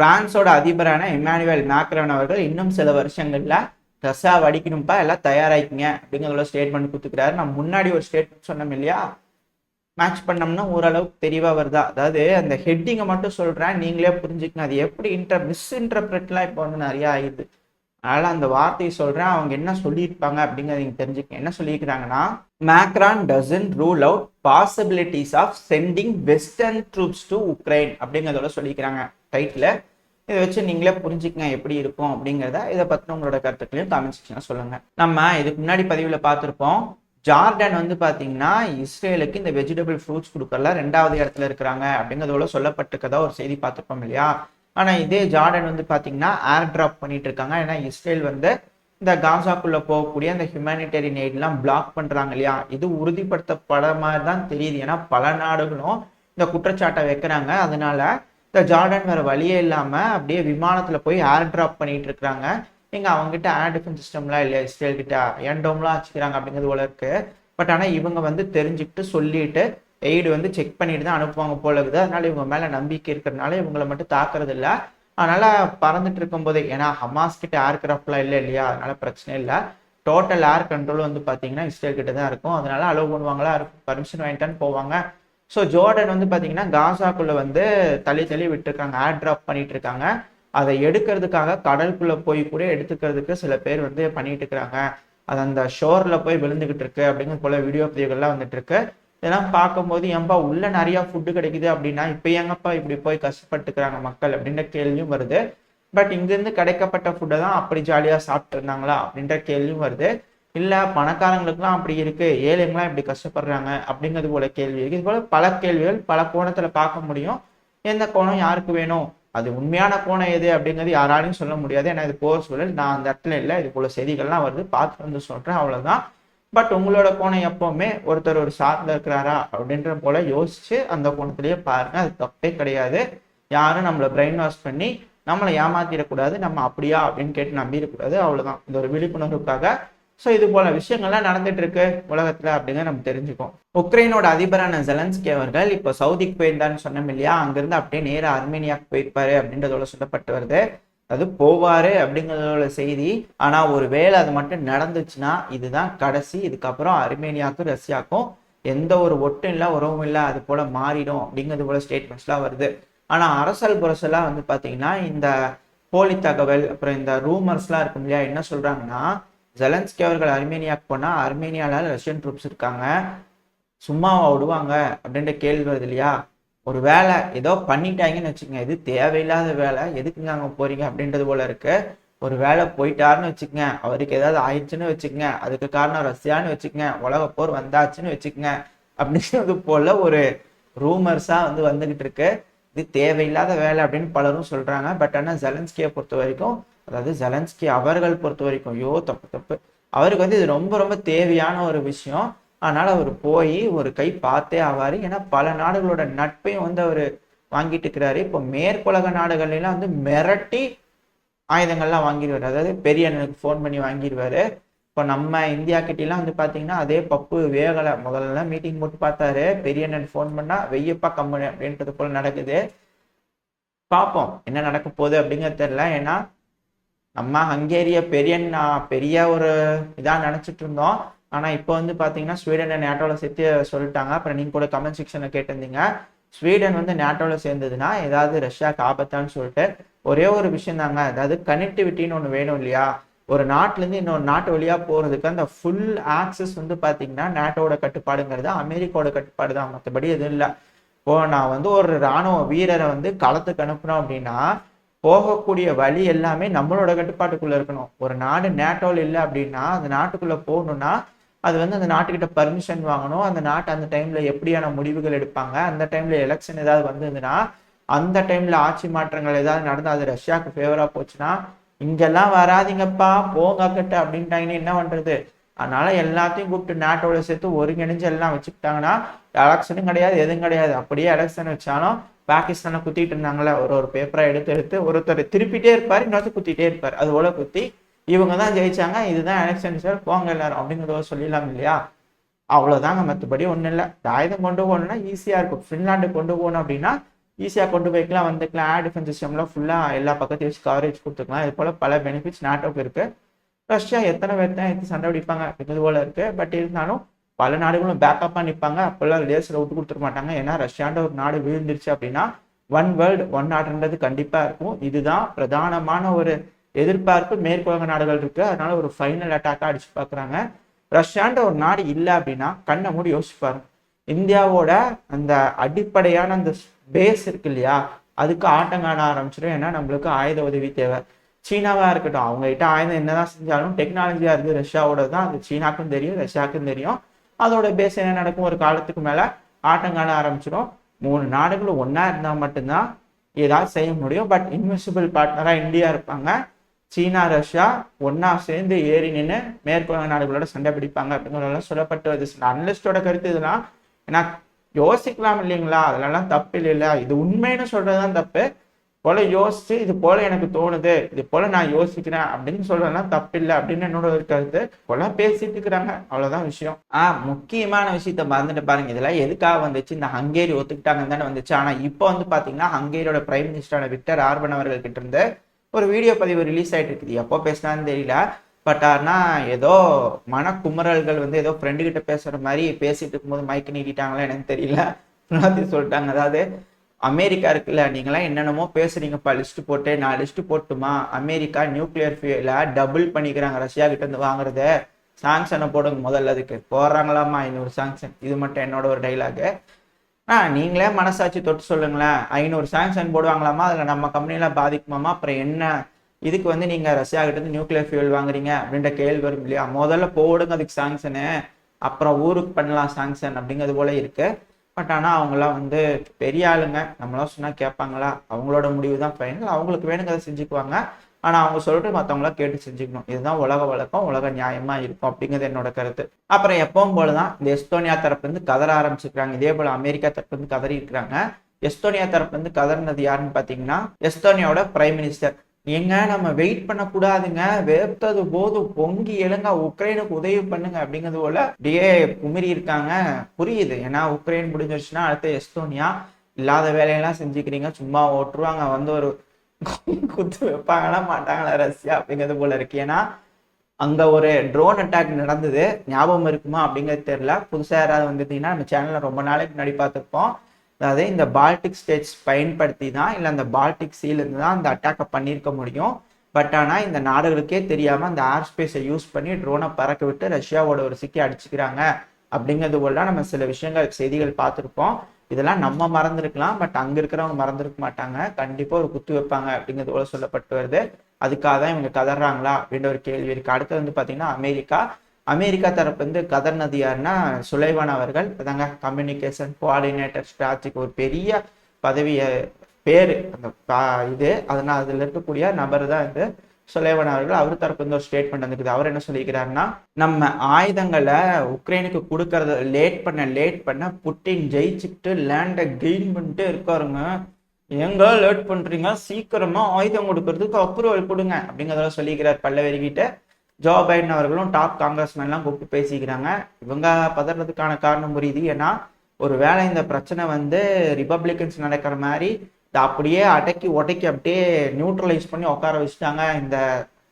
பிரான்ஸோட அதிபரான Emmanuel Macron அவர்கள் இன்னும் சில வருஷங்கள்ல ரஷ்யா வடிக்கணும்ப்பா, எல்லாம் தயாராகிங்க அப்படிங்கிற ஸ்டேட்மெண்ட் கொடுத்துக்கிறாரு. நான் முன்னாடி ஒரு ஸ்டேட்மெண்ட் சொன்னோம் இல்லையா, மேட்ச் பண்ணோம்னா ஓரளவுக்கு தெளிவா வருதா? அதாவது அந்த ஹெட்டிங்கை மட்டும் சொல்றேன், நீங்களே புரிஞ்சுக்கணும். அது எப்படி மிஸ்இன்டர்பிரட்லாம் இப்போ வந்து நிறைய ஆயிடுது. அதனால அந்த வார்த்தையை சொல்றேன், அவங்க என்ன சொல்லியிருப்பாங்க அப்படிங்கிறத நீங்க தெரிஞ்சுக்க. என்ன சொல்லியிருக்கிறாங்கன்னா, Macron doesn't rule out possibilities of sending western troops to Ukraine அப்படிங்கிறதோட சொல்லிக்கிறாங்க டைட்டில். இதை வச்சு நீங்களே புரிஞ்சுக்கங்க எப்படி இருக்கும் அப்படிங்கிறத. இதை பற்றி உங்களோட கருத்துக்களையும் கமெண்ட் செக்ஷனில் சொல்லுங்க. நம்ம இதுக்கு முன்னாடி பதிவில் பார்த்துருப்போம், ஜார்டன் வந்து பார்த்தீங்கன்னா இஸ்ரேலுக்கு இந்த வெஜிடபிள் ஃப்ரூட்ஸ் கொடுக்கறதுல 2வது இடத்துல இருக்கிறாங்க அப்படிங்கிறதோட சொல்லப்பட்டிருக்கதா ஒரு செய்தி பார்த்துருப்போம் இல்லையா. ஆனால் இதே ஜார்டன் வந்து பார்த்தீங்கன்னா ஏர் ட்ராப் பண்ணிட்டு இருக்காங்க. ஏன்னா இஸ்ரேல் வந்து இந்த காசாக்குள்ள போகக்கூடிய அந்த ஹியூமனிடேரியன் எய்ட்லாம் பிளாக் பண்றாங்க இல்லையா. இது உறுதிப்படுத்தப்பட மாதிரி தான் தெரியுது. ஏன்னா பல நாடுகளும் இந்த குற்றச்சாட்டை வைக்கிறாங்க. அதனால இந்த ஜார்டன் வேற வழியே இல்லாம அப்படியே விமானத்துல போய் ஏர் டிராப் பண்ணிட்டு இருக்கிறாங்க. எங்க அவங்ககிட்ட ஏர் டிஃபென்ஸ் சிஸ்டம்லாம் இல்லையா இஸ்ரேல் கிட்ட, ஏண்டோம்லாம் வச்சுக்கிறாங்க அப்படிங்கிறது போல இருக்கு. பட் ஆனால் இவங்க வந்து தெரிஞ்சுக்கிட்டு சொல்லிட்டு எய்டு வந்து செக் பண்ணிட்டு தான் அனுப்புவாங்க போல இருக்குது. அதனால இவங்க மேல நம்பிக்கை இருக்கிறதுனால இவங்களை மட்டும் தாக்குறது இல்லை. அதனால பறந்துட்டு இருக்கும் போதே, ஏன்னா ஹமாஸ் கிட்ட ஏர்கிராஃப்ட்லாம் இல்லை இல்லையா, அதனால பிரச்சனை இல்லை. டோட்டல் ஏர் கண்ட்ரோல் வந்து பார்த்தீங்கன்னா இஸ்ரேல் கிட்ட தான் இருக்கும். அதனால அலோவ் பண்ணுவாங்களா, பர்மிஷன் வாங்கிட்டான்னு போவாங்க. ஸோ ஜோர்டன் வந்து பார்த்தீங்கன்னா காசாக்குள்ள வந்து தள்ளி விட்டுருக்காங்க, ஏர் ட்ராப் பண்ணிட்டு இருக்காங்க. அதை எடுக்கிறதுக்காக கடலுக்குள்ள போய் கூட எடுத்துக்கிறதுக்கு சில பேர் வந்து பண்ணிட்டு இருக்கிறாங்க. அது அந்த ஷோர்ல போய் விழுந்துகிட்டு இருக்கு அப்படிங்கிற போல வீடியோ பதிவுகள்லாம் வந்துட்டு இருக்கு. இதெல்லாம் பார்க்கும்போது ஏன்பா உள்ள நிறைய ஃபுட்டு கிடைக்குது அப்படின்னா இப்போ எங்கப்பா இப்படி போய் கஷ்டப்பட்டுக்கிறாங்க மக்கள் அப்படின்ற கேள்வியும் வருது. பட் இங்கிருந்து கிடைக்கப்பட்ட ஃபுட்டை தான் அப்படி ஜாலியாக சாப்பிட்டு இருந்தாங்களா அப்படின்ற கேள்வியும் வருது. இல்லை பணக்காரங்களுக்குலாம் அப்படி இருக்கு, ஏழைங்களாம் இப்படி கஷ்டப்படுறாங்க அப்படிங்கிறது போல கேள்வி இருக்கு. இது போல பல கேள்விகள் பல கோணத்தில் பார்க்க முடியும். எந்த கோணம் யாருக்கு வேணும், அது உண்மையான கோணம் எது அப்படிங்கிறது யாராலையும் சொல்ல முடியாது. ஏன்னா இது போர் சூழல், நான் அந்த இடத்துல இல்லை. இது போல செய்திகள்லாம் வருது, பார்த்து வந்து சொல்றேன், அவ்வளவுதான். பட் உங்களோட கோணம் எப்பவுமே ஒருத்தர் ஒரு சார்ந்த இருக்கிறாரா அப்படின்ற போல யோசிச்சு அந்த கோணத்திலேயே பாருங்க. அது தப்பே கிடையாது. யாரும் நம்மளை பிரெயின் வாஷ் பண்ணி நம்மளை ஏமாத்திடக்கூடாது, நம்ம அப்படியா அப்படின்னு கேட்டு நம்பிடக்கூடாது, அவ்வளவுதான். இந்த ஒரு விழிப்புணர்வுக்காக. ஸோ இது போல விஷயங்கள்லாம் நடந்துட்டு இருக்கு உலகத்துல அப்படிங்க நம்ம தெரிஞ்சுக்கோம். உக்ரைனோட அதிபரான ஜெலன்ஸ்கி அவர்கள் இப்போ சவுதிக்கு போயிருந்தான்னு சொன்னோம் இல்லையா, அங்கிருந்து அப்படியே நேராக அர்மேனியாவுக்கு போயிருப்பாரு அப்படின்றதோட சொல்லப்பட்டு வருது. அது போவாரு அப்படிங்கிறதோட செய்தி. ஆனா ஒரு வேளை அது மட்டும் நடந்துச்சுன்னா இதுதான் கடைசி. இதுக்கப்புறம் அர்மேனியாவுக்கும் ரஷ்யாவுக்கும் எந்த ஒரு ஒட்டும் இல்லை, உறவும் இல்லை, அது போல மாறிடும் அப்படிங்கிறது போல ஸ்டேட்மெண்ட்ஸ்லாம் வருது. ஆனா அரசல் புரசெல்லாம் வந்து பாத்தீங்கன்னா இந்த போலி தகவல் அப்புறம் இந்த ரூமர்ஸ்லாம் இருக்கும் இல்லையா, என்ன சொல்றாங்கன்னா ஜெலன்ஸ்கி அவர்கள் அர்மேனியாவுக்கு போனா அர்மேனியால ரஷ்யன் ட்ரூப்ஸ் இருக்காங்க, சும்மாவா விடுவாங்க அப்படின்ற கேள்வி வருது இல்லையா. ஒரு வேலை ஏதோ பண்ணிட்டாங்கன்னு வச்சுக்கோங்க, இது தேவையில்லாத வேலை, எதுக்குங்க அங்கே போறீங்க அப்படின்றது போல இருக்கு. ஒரு வேலை போயிட்டாருன்னு வச்சுக்கோங்க, அவருக்கு ஏதாவது ஆயிடுச்சுன்னு வச்சுக்கோங்க, அதுக்கு காரணம் ரஷ்யான்னு வச்சுக்கோங்க, உலக போர் வந்தாச்சுன்னு வச்சுக்கோங்க அப்படின்றது போல ஒரு ரூமர்ஸா வந்து வந்துகிட்டு இருக்கு. இது தேவையில்லாத வேலை அப்படின்னு பலரும் சொல்றாங்க. பட் ஆனால் ஜெலன்ஸ்கியை பொறுத்த வரைக்கும், அதாவது ஜெலன்ஸ்கி அவர்கள் பொறுத்த வரைக்கும், ஐயோ தப்பு, அவருக்கு வந்து இது ரொம்ப ரொம்ப தேவையான ஒரு விஷயம். அதனால அவர் போய் ஒரு கை பார்த்தே ஆவாரு. ஏன்னா பல நாடுகளோட நட்பையும் வந்து அவர் வாங்கிட்டு இருக்கிறாரு. இப்போ மேற்குலக நாடுகள்லாம் வந்து மிரட்டி ஆயுதங்கள்லாம் வாங்கிடுவாரு. அதாவது பெரிய அண்ணனுக்கு ஃபோன் பண்ணி வாங்கிடுவாரு. இப்போ நம்ம இந்தியா கிட்டலாம் வந்து பார்த்தீங்கன்னா அதே பப்பு வேகலை. முதல்ல மீட்டிங் போட்டு பார்த்தாரு, பெரிய அண்ணன் ஃபோன் பண்ணா வெய்யப்பா கம்பெனி அப்படின்றது போல நடக்குது. பார்ப்போம் என்ன நடக்க போகுது அப்படிங்கிறது தெரியல. ஏன்னா நம்ம ஹங்கேரிய பெரிய ஒரு இதாக நினச்சிட்டு இருந்தோம். ஆனால் இப்போ வந்து பார்த்தீங்கன்னா ஸ்வீடனை நேட்டோவில் சேர்த்து சொல்லிட்டாங்க. அப்புறம் நீங்கள் கூட கமெண்ட் செக்ஷனில் கேட்டிருந்தீங்க, ஸ்வீடன் வந்து நேட்டோவில் சேர்ந்ததுன்னா ஏதாவது ரஷ்யாவுக்கு ஆபத்தான்னு சொல்லிட்டு. ஒரே ஒரு விஷயம் தாங்க, அதாவது கனெக்டிவிட்டின்னு ஒன்று வேணும் இல்லையா. ஒரு நாட்டிலேருந்து இன்னொரு நாட்டு வழியாக போகிறதுக்கு அந்த ஃபுல் ஆக்சஸ் வந்து பார்த்தீங்கன்னா நேட்டோட கட்டுப்பாடுங்கிறது அமெரிக்காவோட கட்டுப்பாடு தான், மற்றபடி எதுவும் இல்லை. இப்போ நான் வந்து ஒரு இராணுவ வீரரை வந்து களத்துக்கு அனுப்புனோம் அப்படின்னா போகக்கூடிய வழி எல்லாமே நம்மளோட கட்டுப்பாட்டுக்குள்ள இருக்கணும். ஒரு நாடு நேட்டோவில் இல்லை அப்படின்னா அந்த நாட்டுக்குள்ள போகணும்னா அது வந்து அந்த நாட்டுக்கிட்ட பர்மிஷன் வாங்கணும். அந்த நாட்டு அந்த டைம்ல எப்படியான முடிவுகள் எடுப்பாங்க, அந்த டைம்ல எலெக்ஷன் ஏதாவது வந்ததுன்னா, அந்த டைம்ல ஆட்சி மாற்றங்கள் ஏதாவது நடந்து அது ரஷ்யாவுக்கு ஃபேவரா போச்சுன்னா, இங்கெல்லாம் வராதிங்கப்பா போங்க கிட்ட அப்படின்ட்டாங்கன்னு என்ன பண்றது. அதனால எல்லாத்தையும் கூப்பிட்டு நேட்டோட சேர்த்து ஒருங்கிணைஞ்சு எல்லாம் வச்சுக்கிட்டாங்கன்னா எலெக்ஷனும் கிடையாது, எதுவும் கிடையாது. அப்படியே எலெக்ஷன் வச்சாலும் பாகிஸ்தானை குத்திட்டு இருந்தாங்களே, ஒரு பேப்பரை எடுத்து ஒருத்தர் திருப்பிட்டே இருப்பாரு, இன்னொருத்தர் குத்திட்டே இருப்பாரு, அது போல குத்தி இவங்க தான் ஜெயிச்சாங்க, இதுதான் எலெக்ஷன் சார், போங்க எல்லாரும் அப்படிங்கிறத சொல்லிடலாம் இல்லையா. அவ்வளவுதாங்க, மற்றபடி ஒன்றும் இல்லை. ஆயுதம் கொண்டு போகணும்னா ஈஸியா இருக்கும். ஃபின்லாண்டு கொண்டு போகணும் அப்படின்னா ஈஸியாக கொண்டு போய்க்கலாம், வந்துக்கலாம். ஏர் டிஃபென்ஸ் சிஸ்டம்லாம் ஃபுல்லாக எல்லா பக்கத்தையும் வச்சு கவரேஜ் கொடுத்துக்கலாம். இது போல் பல பெனிஃபிட்ஸ் நாட்டோக்கு இருக்குது. ரஷ்யா எத்தனை பேர் தான் எடுத்து சண்டை பிடிப்பாங்க இது போல இருக்கு. பட் இருந்தாலும் பல நாடுகளும் பேக்கப்பாக நிற்பாங்க. அப்போல்லாம் லேஸில் விட்டு கொடுத்துட மாட்டாங்க. ஏன்னா ரஷ்யான்ற ஒரு நாடு விழுந்துருச்சு அப்படின்னா ஒன் வேர்ல்டு ஒன் நாடுன்றது கண்டிப்பாக இருக்கும். இதுதான் பிரதானமான ஒரு எதிர்பார்ப்பு மேற்குலக நாடுகள் இருக்கு. அதனால ஒரு ஃபைனல் அட்டாக்காக அடிச்சு பார்க்குறாங்க. ரஷ்யான்ற ஒரு நாடு இல்லை அப்படின்னா கண்ணை மூடி யோசிப்பாரு. இந்தியாவோட அந்த அடிப்படையான அந்த பேஸ் இருக்கு இல்லையா, அதுக்கு ஆட்டம் காண ஆரம்பிச்சிடும். ஏன்னா நம்மளுக்கு ஆயுத உதவி தேவை. சீனாவா இருக்கட்டும், அவங்க கிட்ட ஆயுதம் என்னதான் செஞ்சாலும் டெக்னாலஜியா இருக்கு ரஷ்யாவோட தான். அது சீனாக்கும் தெரியும், ரஷ்யாவுக்கும் தெரியும். அதோட பேஸ் என்ன நடக்கும், ஒரு காலத்துக்கு மேல ஆட்டம் காண ஆரம்பிச்சிடும். 3 நாடுகளும் ஒன்னா இருந்தா மட்டும்தான் ஏதாவது செய்ய முடியும். பட் இன்விசிபிள் பார்ட்னரா இந்தியா இருப்பாங்க. சீனா ரஷ்யா ஒன்னா சேர்ந்து ஏறி நின்று மேற்குலக நாடுகளோட சண்டை பிடிப்பாங்க அப்படிங்கிறதெல்லாம் சொல்லப்பட்டு வருது. அனலிஸ்டோட கருத்து இதெல்லாம். ஏன்னா யோசிக்கலாம் இல்லைங்களா, அதெல்லாம் தப்பு இல்லைல்ல. இது உண்மைன்னு சொல்றதுதான் தப்பு. போல யோசிச்சு இது போல எனக்கு தோணுது, இது போல நான் யோசிக்கிறேன் அப்படின்னு சொல்றதுலாம் தப்பு இல்லை அப்படின்னு என்னோட ஒரு கருத்து. போல பேசிட்டு இருக்கிறாங்க, அவ்வளவுதான் விஷயம். முக்கியமான விஷயத்த மறந்துட்டு பாருங்க. இதெல்லாம் எதுக்காக வந்துச்சு, இந்த ஹங்கேரி ஒத்துக்கிட்டாங்கன்னு தானே வந்துச்சு. ஆனா இப்போ வந்து பாத்தீங்கன்னா ஹங்கேரியோட பிரைம் மினிஸ்டரான விக்டர் ஆர்பன் அவர்கள் கிட்ட இருந்து ஒரு வீடியோ பதிவு ரிலீஸ் ஆயிட்டு இருக்குது. எப்போ பேசினான்னு தெரியல. பட் ஆனா ஏதோ மனக்குமுறல்கள் வந்து ஏதோ ஃப்ரெண்டு கிட்ட பேசுற மாதிரி பேசிட்டு இருக்கும்போது மைக்கு நீட்டிட்டாங்களா எனக்கு தெரியல, சொல்லிட்டாங்க. அதாவது அமெரிக்கா இருக்குல்ல, நீங்களாம் என்னென்னமோ பேசுறீங்கப்பா, லிஸ்ட் போட்டு நான் லிஸ்ட் போட்டுமா, அமெரிக்கா நியூக்ளியர் ஃபியூலை டபுள் பண்ணிக்கிறாங்க ரஷ்யா கிட்ட இருந்து வாங்குறத, சாங்ஷனை போடுங்க முதல்ல. அதுக்கு போடுறாங்களாமா 500 சாங்ஷன். இது மட்டும் என்னோட ஒரு டைலாகு. நீங்களே மனசாட்சி தொட்டு சொல்லுங்களேன், 500 சாங்ஷன் போடுவாங்களாமா, அதுல நம்ம கம்பெனிலாம் பாதிக்குமாமா, அப்புறம் என்ன இதுக்கு வந்து நீங்க ரஷ்யா கிட்ட இருந்து நியூக்ளியர் ஃபியூல் வாங்குறீங்க அப்படின்ற கேள்வி வரும் இல்லையா. முதல்ல போடுங்க அதுக்கு சாங்ஷனு, அப்புறம் ஊருக்கு பண்ணலாம் சாங்ஷன் அப்படிங்கிறது போல இருக்கு. பட் ஆனால் அவங்களாம் வந்து பெரிய ஆளுங்க, நம்மளாம் சொன்னால் கேட்பாங்களா, அவங்களோட முடிவு தான் ஃபைனல். அவங்களுக்கு வேணுங்க அதை செஞ்சுக்குவாங்க. ஆனால் அவங்க சொல்லிட்டு மற்றவங்களாம் கேட்டு செஞ்சுக்கணும். இதுதான் உலக வழக்கம், உலக நியாயமா இருக்கும் அப்படிங்கிறது என்னோட கருத்து. அப்புறம் எப்பவும் போலதான் இந்த எஸ்தோனியா தரப்புல இருந்து கதற ஆரம்பிச்சிருக்காங்க. இதே போல அமெரிக்கா தரப்புல இருந்து கதறி இருக்கிறாங்க. எஸ்தோனியா தரப்புல இருந்து கதறினது யாருன்னு பாத்தீங்கன்னா எஸ்தோனியாவோட பிரைம் மினிஸ்டர். எங்க நம்ம வெயிட் பண்ணக்கூடாதுங்க, வேர்த்தது போதும், பொங்கி எழுங்க, உக்ரைனுக்கு உதவி பண்ணுங்க அப்படிங்கிறது போல அப்படியே குமிரி இருக்காங்க. புரியுது, ஏன்னா உக்ரைன் முடிஞ்சிருச்சுன்னா அடுத்து எஸ்தோனியா. இல்லாத வேலையெல்லாம் செஞ்சுக்கிறீங்க, சும்மா ஓட்டுருவாங்க, வந்து ஒரு குத்து வைப்பாங்களா மாட்டாங்களா ரஷ்யா அப்படிங்கிறது போல இருக்கு. ஏன்னா அங்க ஒரு ட்ரோன் அட்டாக் நடந்தது, ஞாபகம் இருக்குமா அப்படிங்கிறது தெரியல. புதுசா யாராவது வந்துட்டீங்கன்னா நம்ம சேனல்ல ரொம்ப நாளைக்கு முன்னாடி பார்த்துருப்போம். அதாவது இந்த பால்டிக் ஸ்டேட்ஸ் பயன்படுத்தி தான், இல்லை அந்த பால்டிக் சீலேருந்து தான் அந்த அட்டாக்கை பண்ணியிருக்க முடியும். பட் ஆனால் இந்த நாடுகளுக்கே தெரியாமல் அந்த ஏர் ஸ்பேஸை யூஸ் பண்ணி ட்ரோனை பறக்க விட்டு ரஷ்யாவோட ஒரு சிக்கி அடிச்சுக்கிறாங்க அப்படிங்கிறது போல நம்ம சில விஷயங்கள் செய்திகள் பார்த்துருப்போம். இதெல்லாம் நம்ம மறந்துருக்கலாம், பட் அங்கே இருக்கிறவங்க மறந்துருக்க மாட்டாங்க. கண்டிப்பாக ஒரு குத்து வைப்பாங்க அப்படிங்கிறது போல சொல்லப்பட்டு வருது. அதுக்காக தான் இவங்க கதறாங்களா அப்படின்ற ஒரு கேள்வி இருக்கு. அடுத்து வந்து பார்த்தீங்கன்னா அமெரிக்கா தரப்பு வந்து கதர்னது யாருன்னா சுலைவான் அவர்கள். அதாங்க கம்யூனிகேஷன் கோஆர்டினேட்டர் ஸ்ட்ராட்டஜிக்கு ஒரு பெரிய பதவிய பேரு அந்த இது. அதனால அதுல இருக்கக்கூடிய நபர் தான் வந்து சுலைவான் அவர்கள். அவர் தரப்பு வந்து ஒரு ஸ்டேட்மெண்ட் வந்துருக்குது. அவர் என்ன சொல்லிக்கிறாருன்னா, நம்ம ஆயுதங்களை உக்ரைனுக்கு கொடுக்கறத லேட் பண்ண புட்டின் ஜெயிச்சுட்டு லேண்டை கெயின் பண்ணிட்டு இருக்காருங்க. எங்க லேட் பண்றீங்க, சீக்கிரமா ஆயுதம் கொடுக்கறதுக்கு அப்ரூவல் கொடுங்க அப்படிங்கிறத சொல்லிக்கிறார் பல்லவெறிகிட்ட. ஜோ பைடன் அவர்களும் டாப் காங்கிரஸ்மேன்லாம் கூப்பிட்டு பேசிக்கிறாங்க. இவங்க பதறதுக்கான காரணம் புரியுது. ஏன்னா ஒரு வேளை இந்த பிரச்சனை வந்து ரிப்பப்ளிகன்ஸ் நடக்கிற மாதிரி அப்படியே அடக்கி உடைக்கி அப்படியே நியூட்ரலைஸ் பண்ணி உட்கார வச்சுட்டாங்க இந்த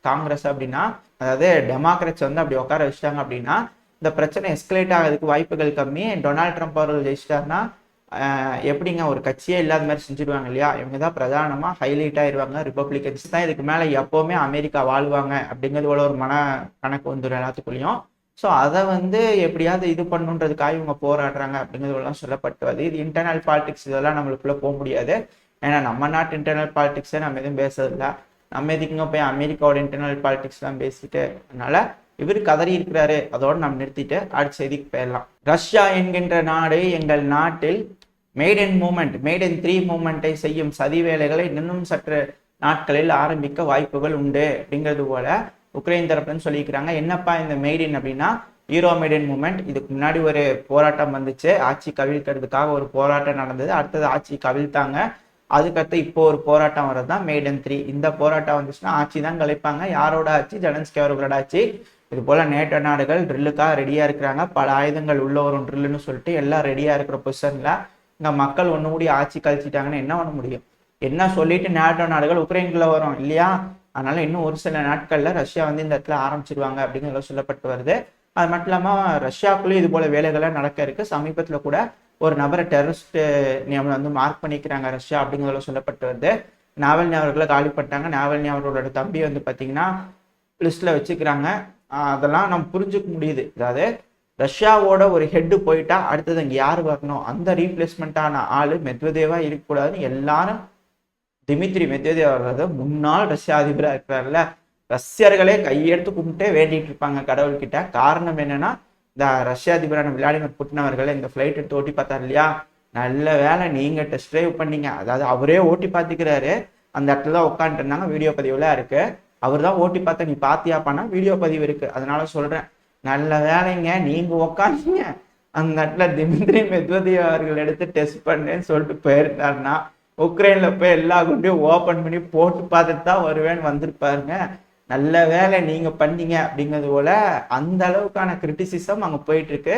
காங்கிரஸ் அப்படின்னா, அதாவது டெமோக்ராட்ஸ் வந்து அப்படி உட்கார வச்சுட்டாங்க அப்படின்னா இந்த பிரச்சனை எஸ்கலேட் ஆகிறதுக்கு வாய்ப்புகள் கம்மி. டொனால்ட் ட்ரம்ப் அவர்கள் ஜெயிச்சிட்டாருன்னா எப்படிங்க ஒரு கட்சியே இல்லாத மாதிரி செஞ்சுடுவாங்க இல்லையா. இவங்க தான் பிரதானமாக ஹைலைட் ஆயிடுவாங்க. ரிப்பப்ளிகன்ஸ் தான் இதுக்கு மேலே எப்போவுமே அமெரிக்கா வாழ்வாங்க அப்படிங்கிறது போல ஒரு மன கணக்கு வந்துடும் எல்லாத்துக்குள்ளேயும். ஸோ அதை வந்து எப்படியாவது இது பண்ணுன்றதுக்காக இவங்க போராடுறாங்க அப்படிங்கிறதெல்லாம் சொல்லப்பட்டு வருது. இது இன்டர்னல் பாலிடிக்ஸ், இதெல்லாம் நம்மளுக்குள்ள போக முடியாது. ஏன்னா நம்ம நாட்டு இன்டர்னல் பாலிடிக்ஸை நம்ம எதுவும் பேசுறதில்ல. நம்ம எதுக்குங்க போய் அமெரிக்காவோட இன்டர்னல் பாலிடிக்ஸ்லாம் பேசிட்டு, அதனால இவர் கதறி இருக்கிறாரு. அதோட நம்ம நிறுத்திட்டு அடுத்த செய்திக்கு போயிடலாம். ரஷ்யா என்கின்ற நாடு எங்கள் நாட்டில் மேட் இன் 3 மூமெண்ட்டை செய்யும் சதி வேலைகளை இன்னும் சற்று நாட்களில் ஆரம்பிக்க வாய்ப்புகள் உண்டு அப்படிங்கிறது போல உக்ரைன் தரப்புன்னு சொல்லிக்கிறாங்க. என்னப்பா இந்த மேட் இன் அப்படின்னா ஈரோ மேட் இன் மூமெண்ட். இதுக்கு முன்னாடி ஒரு போராட்டம் வந்துச்சு, ஆட்சி கவிழ்க்கிறதுக்காக ஒரு போராட்டம் நடந்தது. அடுத்தது ஆட்சி கவிழ்த்தாங்க. அதுக்கடுத்து இப்போ ஒரு போராட்டம் வர்றது தான் மேட் இன் 3. இந்த போராட்டம் வந்துச்சுன்னா ஆட்சி தான் கலைப்பாங்க. யாரோட ஆட்சி? ஜெலன்ஸ்கி அவர்களோட ஆட்சி. இது போல நேட்டோ நாடுகள் ட்ரில்லுக்காக ரெடியா இருக்கிறாங்க. பல ஆயுதங்கள் உள்ள வரும் ட்ரில்லுன்னு சொல்லிட்டு எல்லாம் ரெடியா இருக்கிற பொசிஷன்ல இங்க மக்கள் ஒண்ணு கூடி ஆட்சி கழிச்சிட்டாங்கன்னா என்ன பண்ண முடியும்? என்ன சொல்லிட்டு நேட்டோ நாடுகள் உக்ரைனுக்குள்ள வரும் இல்லையா? அதனால இன்னும் ஒரு சில நாட்கள்ல ரஷ்யா வந்து இந்த இடத்துல ஆரம்பிச்சிருவாங்க அப்படிங்கிறத சொல்லப்பட்டு வருது. அது மட்டும் இல்லாம ரஷ்யாக்குள்ளேயும் இது போல வேலைகள்லாம் நடக்க இருக்கு. சமீபத்துல கூட ஒரு நபரை டெரரிஸ்ட் நேம்ல வந்து மார்க் பண்ணிக்கிறாங்க ரஷ்யா அப்படிங்கிறத சொல்லப்பட்டு வருது. நாவல்னி அவர்களை காலி பண்ணிட்டாங்க. நாவல்னி அவர்களோட தம்பி வந்து பாத்தீங்கன்னா லிஸ்ட்ல வச்சுக்கிறாங்க. அதெல்லாம் நம்ம புரிஞ்சுக்க முடியுது. அதாவது ரஷ்யாவோட ஒரு ஹெட் போயிட்டா அடுத்தது அங்க யாரு வரணும், அந்த ரீப்ளேஸ்மெண்டான ஆளு மெத்வதேவா இருக்கக்கூடாதுன்னு எல்லாரும் டிமித்ரி மெத்வதேவ் அவர்கள் முன்னாள் ரஷ்ய அதிபராக இருக்கிறார்ல, ரஷ்யர்களே கையெடுத்து கும்பிட்டே வேண்டிட்டு இருப்பாங்க கடவுள்கிட்ட. காரணம் என்னன்னா, இந்த ரஷ்ய அதிபரான விளாடிமிர் புட்டின் அவர்கள் இந்த ஃபிளைட் எடுத்து ஓட்டி பார்த்தார் இல்லையா, நல்ல வேலை நீங்க டெஸ்ட் டிரைவ் பண்ணீங்க. அதாவது அவரே ஓட்டி பார்த்துக்கிறாரு. அந்த இடத்துல தான் உட்காந்துட்டு இருந்தாங்க. வீடியோ பதிவுல இருக்கு. அவர் தான் ஓட்டி பார்த்த, நீ பாத்தியாப்பானா வீடியோ பதிவு இருக்கு. அதனால சொல்றேன், நல்ல வேலைங்க நீங்க உட்காந்தீங்க. அந்த இடத்துல டிமித்ரி மெத்வதேவ் அவர்கள் எடுத்து டெஸ்ட் பண்ணேன்னு சொல்லிட்டு போயிருந்தாருன்னா உக்ரைன்ல போய் எல்லா குண்டையும் ஓபன் பண்ணி போட்டு பார்த்துட்டு தான் வருவேன்னு வந்திருப்பாருங்க. நல்ல வேலை நீங்க பண்ணீங்க அப்படிங்கிறது போல அந்த அளவுக்கான கிரிட்டிசிசம் அங்க போயிட்டு இருக்கு.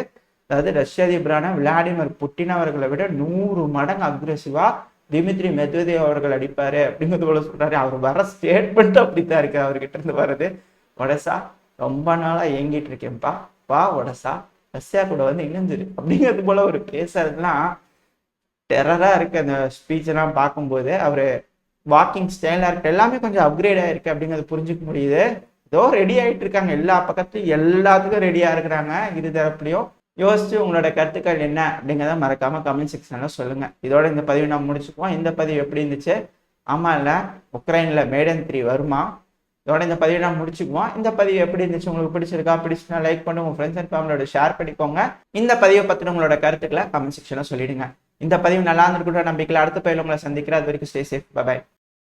அதாவது ரஷ்ய அதிபரான விளாடிமிர் புட்டின் அவர்களை விட 100 மடங்கு அக்ரெசிவா டிமித்ரி மெத்வதேவ் அவர்கள் அடிப்பாரு அப்படிங்கிறது போல சொல்றாரு. அவர் வர ஸ்டேட்மெண்ட் அப்படித்தான் இருக்கு அவர்கிட்ட இருந்து வருது. ஒடசா ரொம்ப நாளா ஏங்கிட்டு இருக்கேன்ப்பா, பா ஒடசா ரஷ்யா கூட வந்து இணைஞ்சிரு அப்படிங்கிறது போல ஒரு பேசுறதுலாம் டெரரா இருக்கு. அந்த ஸ்பீச் எல்லாம் பார்க்கும்போது அவரு வாக்கிங் ஸ்டைலா இருக்கு, எல்லாமே கொஞ்சம் அப்கிரேட் ஆயிருக்கு அப்படிங்கிறது புரிஞ்சுக்க முடியுது. ஏதோ ரெடி ஆயிட்டு இருக்காங்க, எல்லா பக்கத்துலயும் எல்லாத்துக்கும் ரெடியா இருக்கிறாங்க இரு தரப்புலையும். யோசிச்சு உங்களோட கருத்துக்கள் என்ன அப்படிங்கிறத மறக்காம கமெண்ட் செக்ஷன்ல சொல்லுங்க. இதோட இந்த பதிவு நம்ம முடிச்சுக்குவோம். இந்த பதிவு எப்படி இருந்துச்சு? ஆமா இல்ல உக்ரைன்ல மேடன் 3 வருமா? இதோட இந்த பதிவை நான் முடிச்சுக்குவோம். இந்த பதிவு எப்படி இருந்துச்சு, உங்களுக்கு பிடிச்சிருக்கா? பிடிச்சுன்னா லைக் பண்ணி உங்க ஃப்ரெண்ட்ஸ் அண்ட் ஃபேமிலியோட ஷேர் பண்ணிக்கோங்க. இந்த பதிவை பத்தின உங்களோட கருத்துக்களை கமெண்ட் செக்ஷன்ல சொல்லிடுங்க. இந்த பதிவு நல்லா இருந்திருக்கிற நம்பிக்கையில் அடுத்த பதிவில் உங்களை சந்திக்கிறேன். அது வரைக்கும் ஸ்டே சேஃப். பை.